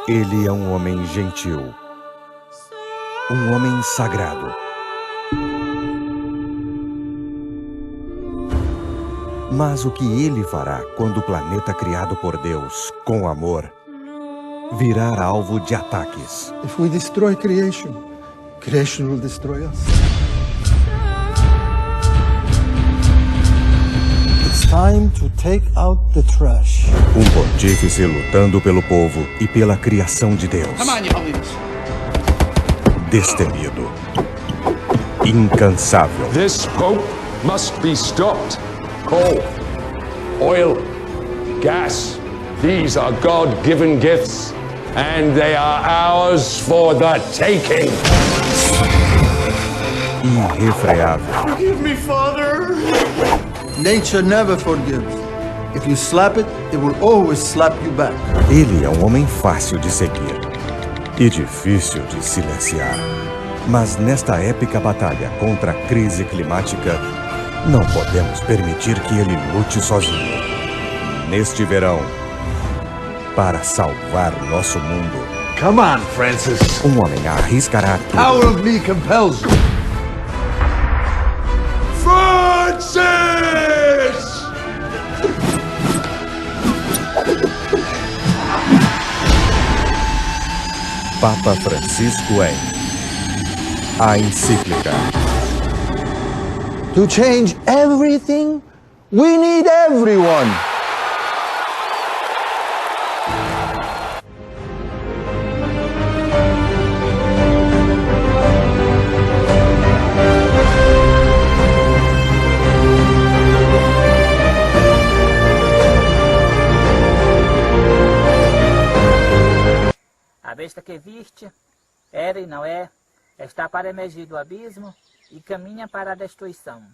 Ele é um homem gentil, um homem sagrado. Mas o que ele fará quando o planeta criado por Deus, com amor, virar alvo de ataques? If we destroy creation, creation will destroy us. It's time to take out the trash. Um pontífice lutando pelo povo e pela criação de Deus. Come on, Your Holiness. Destemido. Incansável. This Pope must be stopped. Coal, oil, gas, these are God-given gifts, and they are ours for the taking. Irrefreável. Forgive me, Father. Nature never forgives. If you slap it, it will always slap you back. Ele é um homem fácil de seguir e difícil de silenciar. Mas nesta épica batalha contra a crise climática, não podemos permitir que ele lute sozinho. Neste verão, para salvar nosso mundo, Come on, Francis. um homem arriscará tudo. Power of me compels you. Francis! Papa Francisco em a encíclica. To change everything, we need everyone. A besta que viste, era e não é, está para emergir do abismo e caminha para a destruição.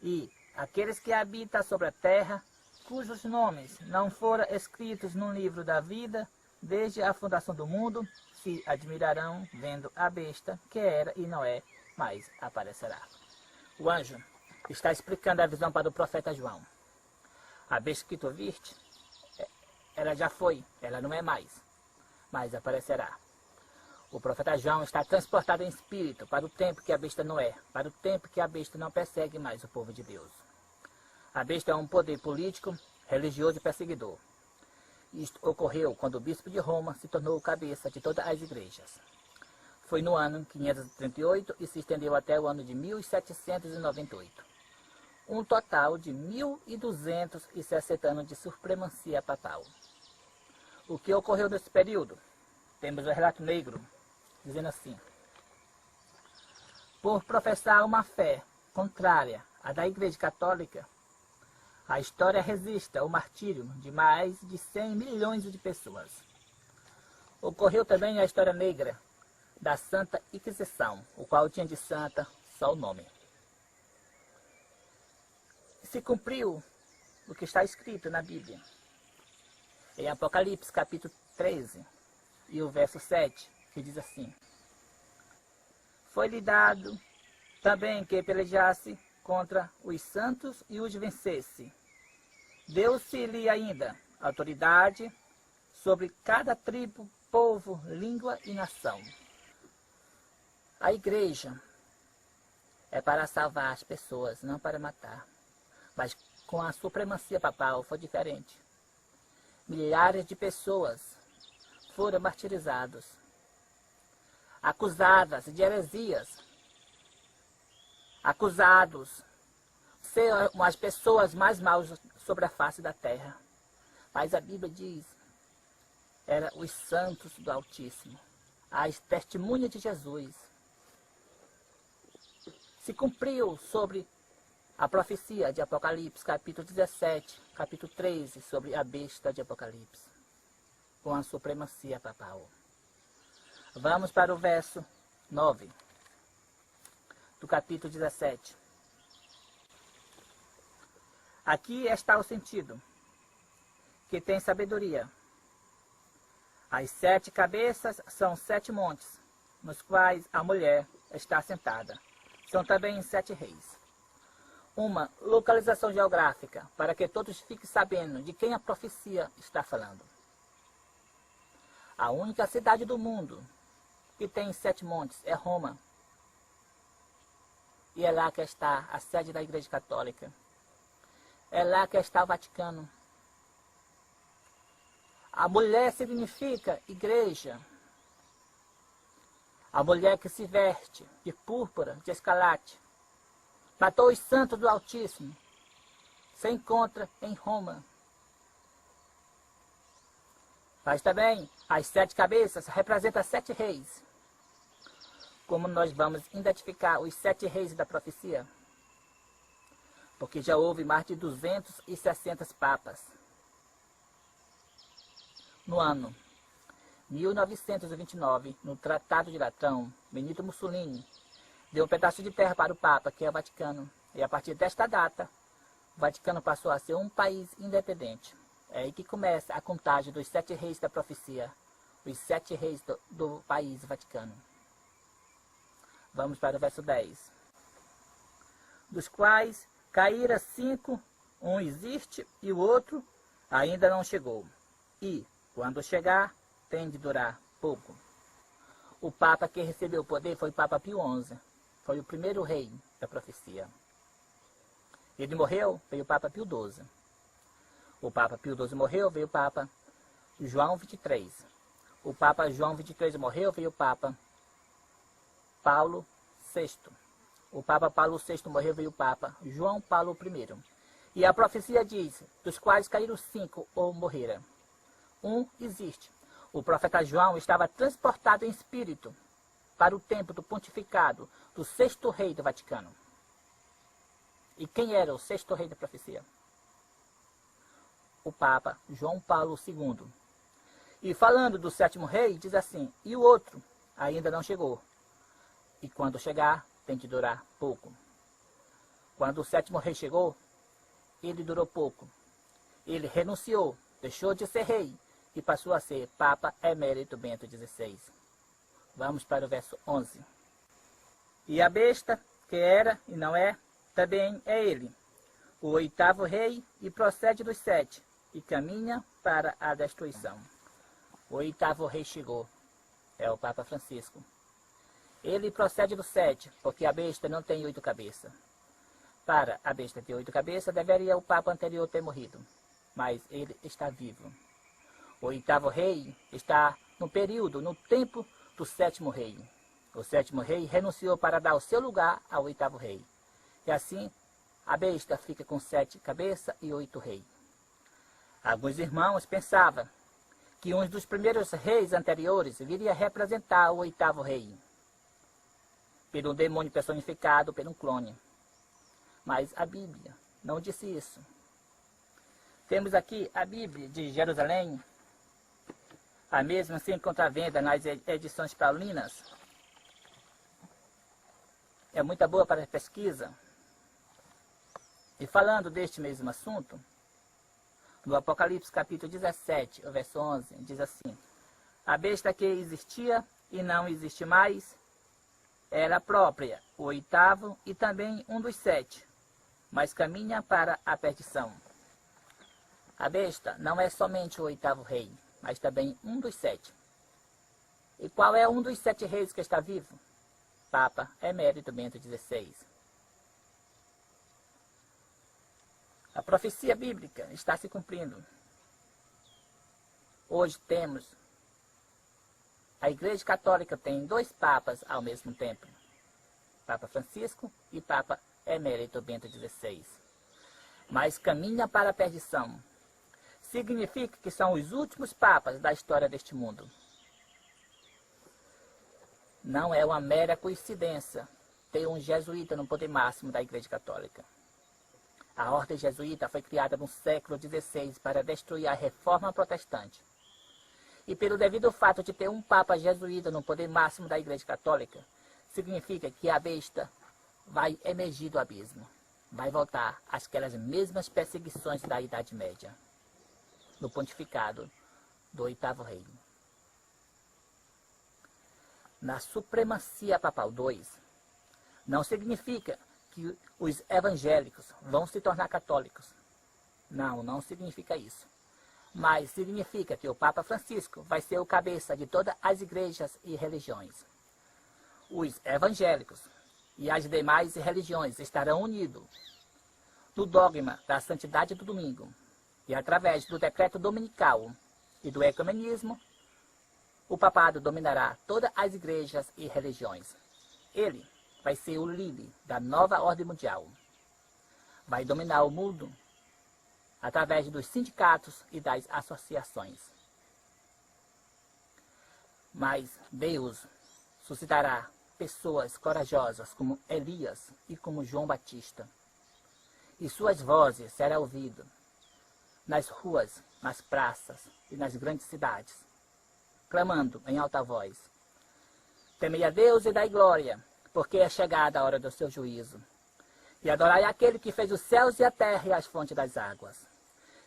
E aqueles que habitam sobre a terra, cujos nomes não foram escritos no livro da vida, desde a fundação do mundo, se admirarão vendo a besta que era e não é, mas aparecerá. O anjo está explicando a visão para o profeta João. A besta que tu viste, ela já foi, ela não é mais, mas aparecerá. O profeta João está transportado em espírito para o tempo que a besta não é, para o tempo que a besta não persegue mais o povo de Deus. A besta é um poder político, religioso e perseguidor. Isto ocorreu quando o bispo de Roma se tornou o cabeça de todas as igrejas. Foi no ano 538 e se estendeu até o ano de 1798. Um total de 1260 anos de supremacia papal. O que ocorreu nesse período? Temos o relato negro, dizendo assim: por professar uma fé contrária à da Igreja Católica, a história resiste ao martírio de mais de 100 milhões de pessoas. Ocorreu também a história negra da Santa Inquisição, o qual tinha de santa só o nome. Se cumpriu o que está escrito na Bíblia, em Apocalipse capítulo 13, e o verso 7, que diz assim: foi-lhe dado também que pelejasse contra os santos e os vencesse. Deu-se-lhe ainda autoridade sobre cada tribo, povo, língua e nação. A igreja é para salvar as pessoas, não para matar. Mas com a supremacia papal foi diferente. Milhares de pessoas foram martirizados, acusadas de heresias, acusados de ser as pessoas mais maus sobre a face da terra. Mas a Bíblia diz, eram os santos do Altíssimo, as testemunhas de Jesus. Se cumpriu sobre a profecia de Apocalipse, capítulo 17, capítulo 13, sobre a besta de Apocalipse, com a supremacia papal. Vamos para o verso 9, do capítulo 17. Aqui está o sentido, que tem sabedoria. As 7 cabeças são 7 montes, nos quais a mulher está sentada. São também 7 reis. Uma localização geográfica, para que todos fiquem sabendo de quem a profecia está falando. A única cidade do mundo que tem 7 montes é Roma. E é lá que está a sede da Igreja Católica. É lá que está o Vaticano. A mulher significa igreja. A mulher que se veste de púrpura, de escarlate, matou os santos do Altíssimo, se encontra em Roma. Mas também as 7 cabeças representam 7 reis. Como nós vamos identificar os 7 reis da profecia? Porque já houve mais de 260 papas. No ano 1929, no Tratado de Latrão, Benito Mussolini deu um pedaço de terra para o Papa, que é o Vaticano. E a partir desta data, o Vaticano passou a ser um país independente. É aí que começa a contagem dos 7 reis da profecia, os 7 reis do país Vaticano. Vamos para o verso 10. Dos quais caíra 5, um existe e o outro ainda não chegou. E, quando chegar, tem de durar pouco. O Papa que recebeu o poder foi o Papa Pio XI. Foi o primeiro rei da profecia. Ele morreu, veio o Papa Pio XII. O Papa Pio XII morreu, veio o Papa João XXIII. O Papa João XXIII morreu, veio o Papa Paulo VI. O Papa Paulo VI morreu, veio o Papa João Paulo I. E a profecia diz, dos quais caíram 5 ou morreram. Um existe. O profeta João estava transportado em espírito para o tempo do pontificado do 6º rei do Vaticano. E quem era o 6º rei da profecia? O Papa João Paulo II. E falando do 7º rei, diz assim, e o outro ainda não chegou. E quando chegar, tem de durar pouco. Quando o 7º rei chegou, ele durou pouco. Ele renunciou, deixou de ser rei e passou a ser Papa Emérito Bento XVI. Vamos para o verso 11. E a besta, que era e não é, também é ele, o 8º rei, e procede dos 7, e caminha para a destruição. O 8º rei chegou, é o Papa Francisco. Ele procede do 7, porque a besta não tem 8 cabeças. Para a besta ter 8 cabeças, deveria o Papa anterior ter morrido, mas ele está vivo. O 8º rei está no período, no tempo do 7º rei. O 7º rei renunciou para dar o seu lugar ao 8º rei. E assim, a besta fica com 7 cabeças e 8 reis. Alguns irmãos pensavam que um dos primeiros reis anteriores viria representar o 8º rei, pelo demônio personificado, pelo clone. Mas a Bíblia não disse isso. Temos aqui a Bíblia de Jerusalém. A mesma se encontra à venda nas edições paulinas. É muito boa para pesquisa. E falando deste mesmo assunto, no Apocalipse capítulo 17, o verso 11, diz assim, a besta que existia e não existe mais, era própria, o 8º e também um dos 7, mas caminha para a perdição. A besta não é somente o 8º rei, mas também um dos 7. E qual é um dos 7 reis que está vivo? Papa Emérito Bento XVI. A profecia bíblica está se cumprindo. Hoje temos, a Igreja Católica tem 2 papas ao mesmo tempo. Papa Francisco e Papa Emérito Bento XVI. Mas caminha para a perdição. Significa que são os últimos papas da história deste mundo. Não é uma mera coincidência ter um jesuíta no poder máximo da Igreja Católica. A ordem jesuíta foi criada no século XVI para destruir a reforma protestante. E pelo devido fato de ter um papa jesuíta no poder máximo da Igreja Católica, significa que a besta vai emergir do abismo. Vai voltar àquelas mesmas perseguições da Idade Média, no pontificado do 8º rei. Na supremacia papal 2, não significa que os evangélicos vão se tornar católicos. Não, não significa isso. mas significa que o Papa Francisco vai ser o cabeça de todas as igrejas e religiões. Os evangélicos e as demais religiões estarão unidos no dogma da santidade do domingo e através do decreto dominical e do ecumenismo, o papado dominará todas as igrejas e religiões. Ele vai ser o líder da nova ordem mundial. Vai dominar o mundo através dos sindicatos e das associações. Mas Deus suscitará pessoas corajosas como Elias e como João Batista. E suas vozes serão ouvidas nas ruas, nas praças e nas grandes cidades, clamando em alta voz: temei a Deus e dai glória, porque é chegada a hora do seu juízo. E adorai aquele que fez os céus e a terra e as fontes das águas.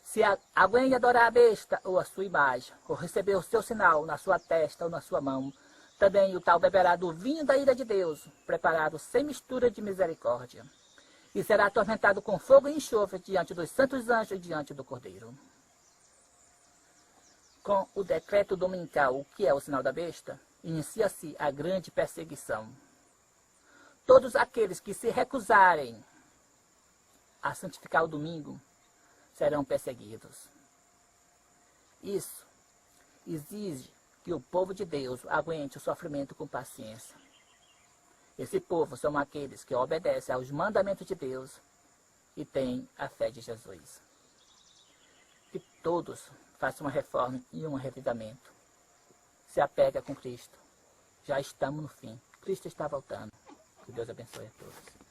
Se alguém adorar a besta ou a sua imagem, ou receber o seu sinal na sua testa ou na sua mão, também o tal beberá do vinho da ira de Deus, preparado sem mistura de misericórdia, e será atormentado com fogo e enxofre diante dos santos anjos e diante do Cordeiro. Com o decreto dominical, o que é o sinal da besta, inicia-se a grande perseguição. Todos aqueles que se recusarem a santificar o domingo serão perseguidos. Isso exige que o povo de Deus aguente o sofrimento com paciência. Esse povo são aqueles que obedecem aos mandamentos de Deus e têm a fé de Jesus. Que todos façam uma reforma e um arrependimento. Se apega com Cristo. Já estamos no fim. Cristo está voltando. Que Deus abençoe a todos.